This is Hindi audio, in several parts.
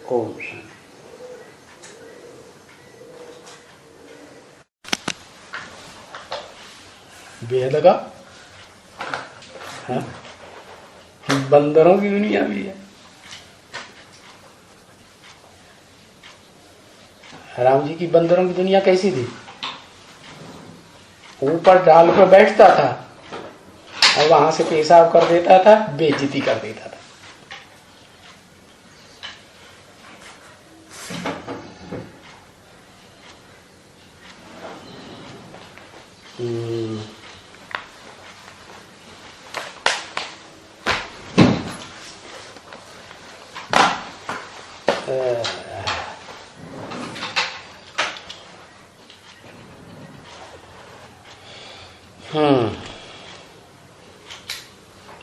ओम शांति। वेद का बंदरों की दुनिया भी है। राम जी की बंदरों की दुनिया कैसी थी? ऊपर डाल पर बैठता था और वहां से पेशाब कर देता था, बेइज्जती कर देता था।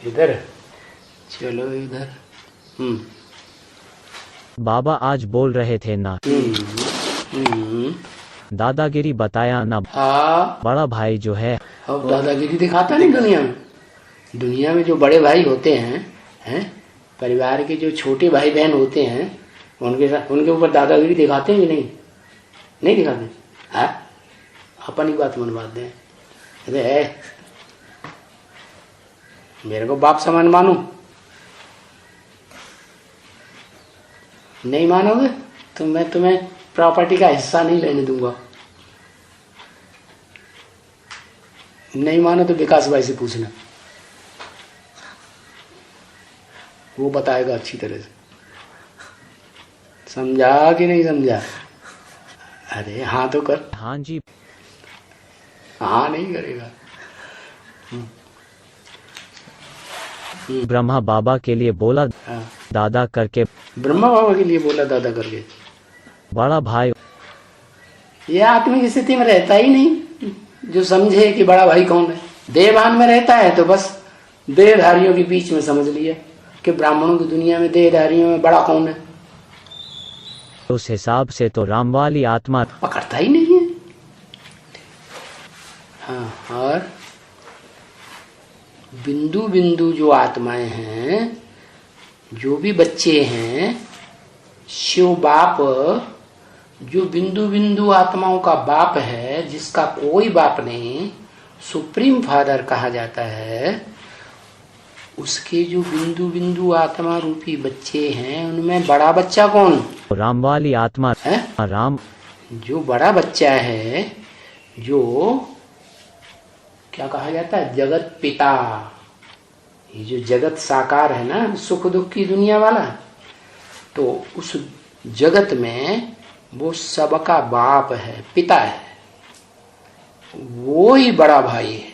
इधर चलो इधर। बाबा आज बोल रहे थे ना, दादागिरी बताया ना। हाँ, बड़ा भाई जो है अब दादागिरी दिखाता नहीं दुनिया में। दुनिया में जो बड़े भाई होते हैं, परिवार के जो छोटे भाई बहन होते हैं, उनके ऊपर दादागिरी दिखाते हैं कि नहीं? नहीं दिखाते। हाँ, अपनी बात मनवाते हैं। अरे मेरे को बाप समान मानो, नहीं मानोगे तो मैं तुम्हें प्रॉपर्टी का हिस्सा नहीं लेने दूंगा। नहीं मानो तो विकास भाई से पूछना, वो बताएगा अच्छी तरह से। समझा कि नहीं समझा? अरे हाँ तो कर। हाँ जी। हाँ नहीं करेगा। ब्रह्मा बाबा के लिए बोला हाँ, दादा करके। ब्रह्मा बाबा के लिए बोला दादा करके। बड़ा भाई यह आत्मिक स्थिति में रहता ही नहीं, जो समझे कि बड़ा भाई कौन है। देहभान में रहता है तो बस देहधारियों के बीच में समझ लिया कि ब्राह्मणों की दुनिया में देहधारियों में बड़ा कौन है। उस हिसाब से तो राम वाली आत्मा पकड़ता ही नहीं है। हाँ, और बिंदु बिंदु जो आत्माएं हैं, जो भी बच्चे हैं, शिव बाप जो बिंदु बिंदु आत्माओं का बाप है, जिसका कोई बाप नहीं, सुप्रीम फादर कहा जाता है, उसके जो बिंदु बिंदु आत्मा रूपी बच्चे हैं, उनमें बड़ा बच्चा कौन? राम वाली आत्मा है। राम जो बड़ा बच्चा है, जो क्या कहा जाता है, जगत पिता। ये जो जगत साकार है ना, सुख दुख की दुनिया वाला, तो उस जगत में वो सबका बाप है, पिता है। वो ही बड़ा भाई है,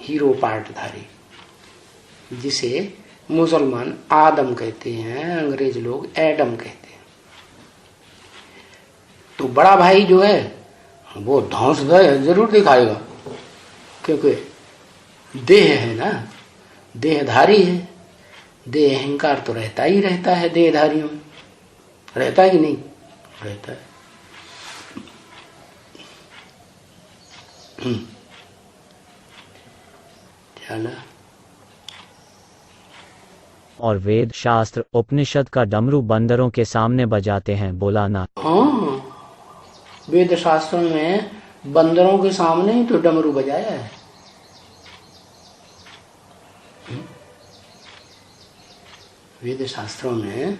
हीरो पार्टधारी, जिसे मुसलमान आदम कहते हैं, अंग्रेज लोग एडम कहते हैं। तो बड़ा भाई जो है वो धौंस जरूर दिखाएगा, क्योंकि देह है ना, देहधारी है। देह अहंकार तो रहता ही रहता है, देहधारियों में रहता है कि नहीं रहता है। चला। और वेद शास्त्र उपनिषद का डमरू बंदरों के सामने बजाते हैं, बोला ना। हाँ, वेद शास्त्रों में बंदरों के सामने ही तो डमरू बजाया है। वेद शास्त्रों में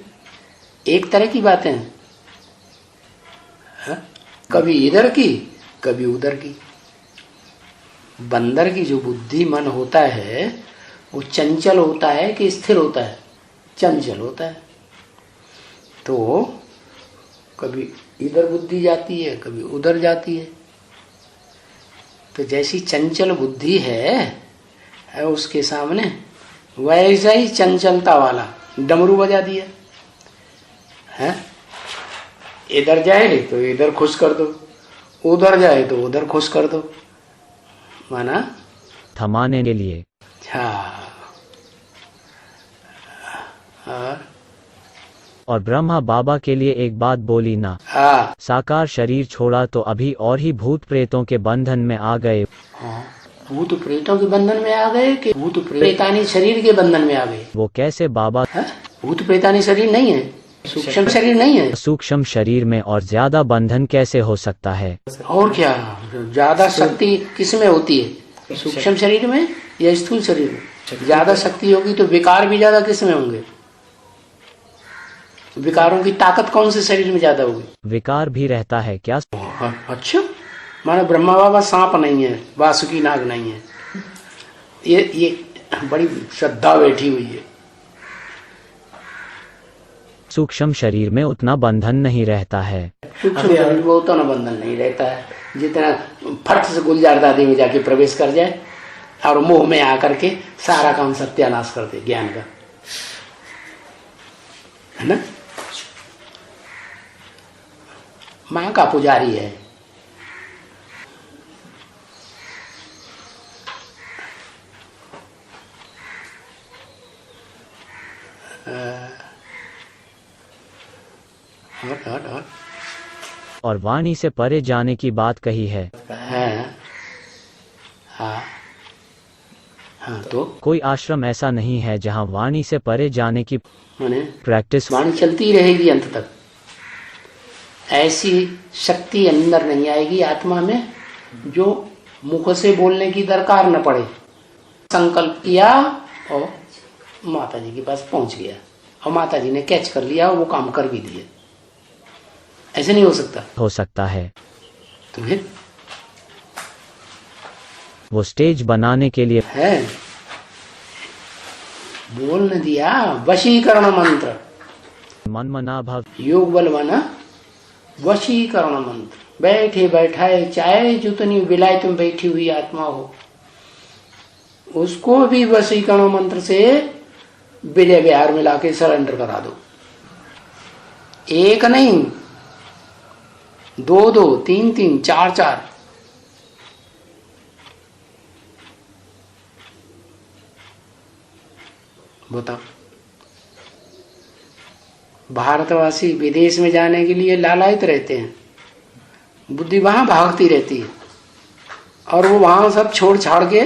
एक तरह की बातें हैं, कभी इधर की कभी उधर की। बंदर की जो बुद्धि मन होता है, वो चंचल होता है कि स्थिर होता है? चंचल होता है। तो कभी इधर बुद्धि जाती है, कभी उधर जाती है। तो जैसी चंचल बुद्धि है उसके सामने वैसा ही चंचलता वाला डमरू बजा दिया है। इधर जाए तो इधर खुश कर दो, उधर जाए तो उधर खुश कर दो, माना थमाने के लिए। और ब्रह्मा बाबा के लिए एक बात बोली ना। हाँ, साकार शरीर छोड़ा तो अभी और ही भूत प्रेतों के बंधन में आ गए। हाँ, भूत प्रेतों के बंधन में आ गए कि भूत प्रेतानी शरीर के बंधन में आ गए? वो कैसे बाबा? है? भूत प्रेतानी शरीर नहीं है, सूक्ष्म शरीर नहीं है। सूक्ष्म शरीर में और ज्यादा बंधन कैसे हो सकता है? और क्या, ज्यादा शक्ति किस में होती है, सूक्ष्म शरीर में या स्थूल शरीर में? ज्यादा शक्ति होगी तो विकार भी ज्यादा किस में होंगे? विकारों की ताकत कौन से शरीर में ज्यादा होगी? विकार भी रहता है क्या? अच्छा, माने ब्रह्मा बाबा सांप नहीं है, वासुकी नाग नहीं है। ये बड़ी श्रद्धा बैठी हुई है। सूक्ष्म शरीर में उतना बंधन नहीं रहता है। सूक्ष्म शरीर में उतना बंधन नहीं रहता है जितना फट से गुलजार दादी में जाके प्रवेश कर जाए और मोह में आकर के सारा काम सत्यानाश कर दे ज्ञान का, है ना। माँ का पुजारी है, हट। और वाणी से परे जाने की बात कही है। हाँ, तो कोई आश्रम ऐसा नहीं है जहाँ वाणी से परे जाने की माने प्रैक्टिस वाणी चलती रहेगी अंत तक। ऐसी शक्ति अंदर नहीं आएगी आत्मा में जो मुख से बोलने की दरकार न पड़े। संकल्प किया और माता जी के पास पहुंच गया और माता जी ने कैच कर लिया और वो काम कर भी दिए। ऐसे नहीं हो सकता। हो सकता है तो फिर वो स्टेज बनाने के लिए है, बोल न दिया वशीकरण मंत्र, मन मना भव योग बल बना वशीकरण मंत्र। बैठे बैठाए चाहे जितनी विलायत में बैठी हुई आत्मा हो उसको भी वशीकरण मंत्र से विजय विहार में लाके सरेंडर करा दो। एक नहीं, दो दो, तीन तीन, चार चार। बताओ, भारतवासी विदेश में जाने के लिए लालायित रहते हैं, बुद्धि वहां भागती रहती है और वो वहां सब छोड़ छाड़ के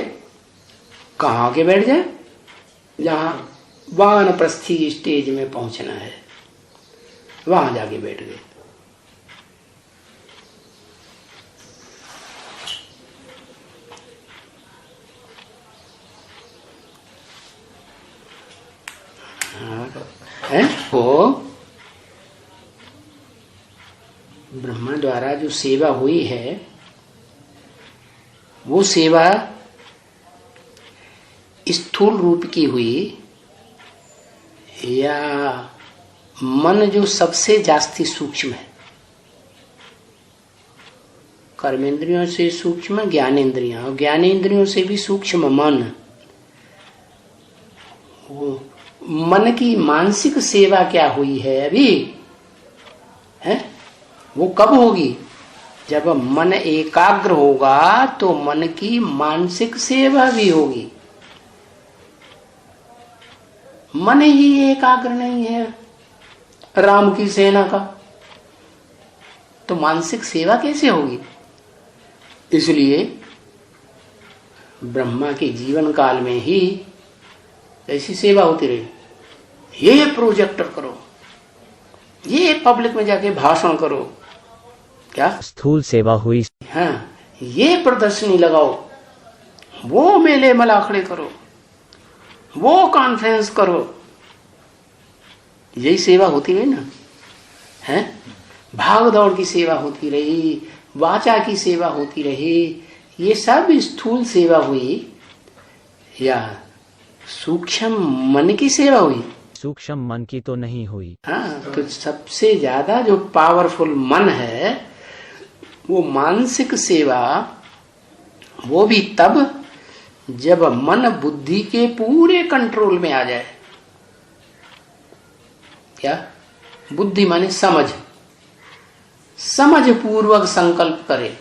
कहाँ के बैठ जाए जहां वानप्रस्थी स्टेज में पहुंचना है, वहां जाके बैठ गए। है वो ब्रह्मा द्वारा जो सेवा हुई है वो सेवा स्थूल रूप की हुई या मन जो सबसे जास्ती सूक्ष्म है, कर्मेंद्रियों से सूक्ष्म ज्ञानेंद्रियां और ज्ञानेंद्रियों से भी सूक्ष्म मन, वो मन की मानसिक सेवा क्या हुई है अभी है, वो कब होगी? जब मन एकाग्र होगा तो मन की मानसिक सेवा भी होगी। मन ही एकाग्र नहीं है राम की सेना का, तो मानसिक सेवा कैसे होगी? इसलिए ब्रह्मा के जीवन काल में ही ऐसी सेवा होती रही। ये प्रोजेक्टर करो, ये पब्लिक में जाके भाषण करो, क्या स्थूल सेवा हुई। हाँ, ये प्रदर्शनी लगाओ, वो मेले मलाखड़े करो, वो कॉन्फ्रेंस करो, यही सेवा होती रही ना है। भाग दौड़ की सेवा होती रही, वाचा की सेवा होती रही, ये सब स्थूल सेवा हुई या सूक्ष्म मन की सेवा हुई? सूक्ष्म मन की तो नहीं हुई। हाँ, तो सबसे ज्यादा जो पावरफुल मन है वो मानसिक सेवा, वो भी तब जब मन बुद्धि के पूरे कंट्रोल में आ जाए। क्या? बुद्धि माने समझ, समझ पूर्वक संकल्प करे,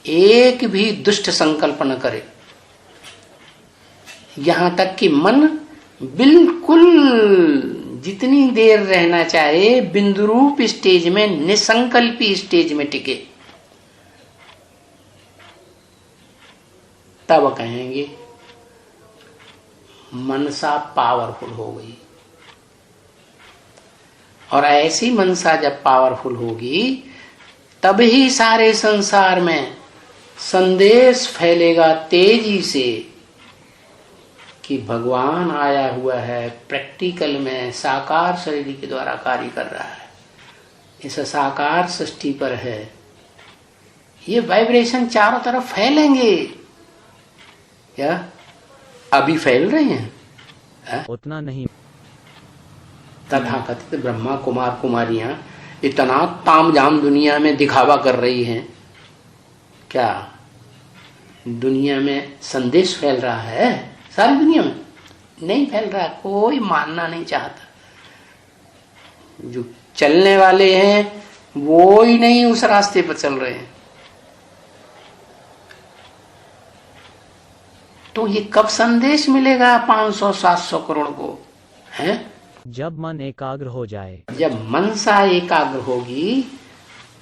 एक भी दुष्ट संकल्प न करे, यहां तक कि मन बिल्कुल जितनी देर रहना चाहे बिंदु रूप स्टेज में, निसंकल्पी स्टेज में टिके, तब कहेंगे मनसा पावरफुल हो गई। और ऐसी मनसा जब पावरफुल होगी तब ही सारे संसार में संदेश फैलेगा तेजी से कि भगवान आया हुआ है, प्रैक्टिकल में साकार शरीर के द्वारा कार्य कर रहा है, इस साकार सृष्टि पर है। ये वाइब्रेशन चारों तरफ फैलेंगे। क्या अभी फैल रहे हैं? उतना नहीं। तथाकथित ब्रह्मा कुमार कुमारियां इतना तामझाम दुनिया में दिखावा कर रही हैं, क्या दुनिया में संदेश फैल रहा है? सारी दुनिया में नहीं फैल रहा, कोई मानना नहीं चाहता। जो चलने वाले हैं वो ही नहीं उस रास्ते पर चल रहे हैं। तो ये कब संदेश मिलेगा 500-700 करोड़ को? हैं? जब मन एकाग्र हो जाए। जब मनसा एकाग्र होगी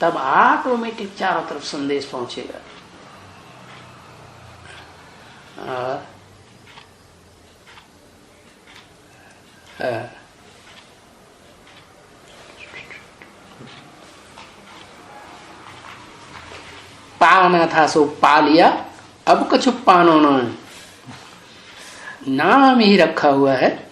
तब ऑटोमेटिक चारों तरफ संदेश पहुंचेगा। पाना था सो पा लिया, अब कछु पानो न, नाम ही रखा हुआ है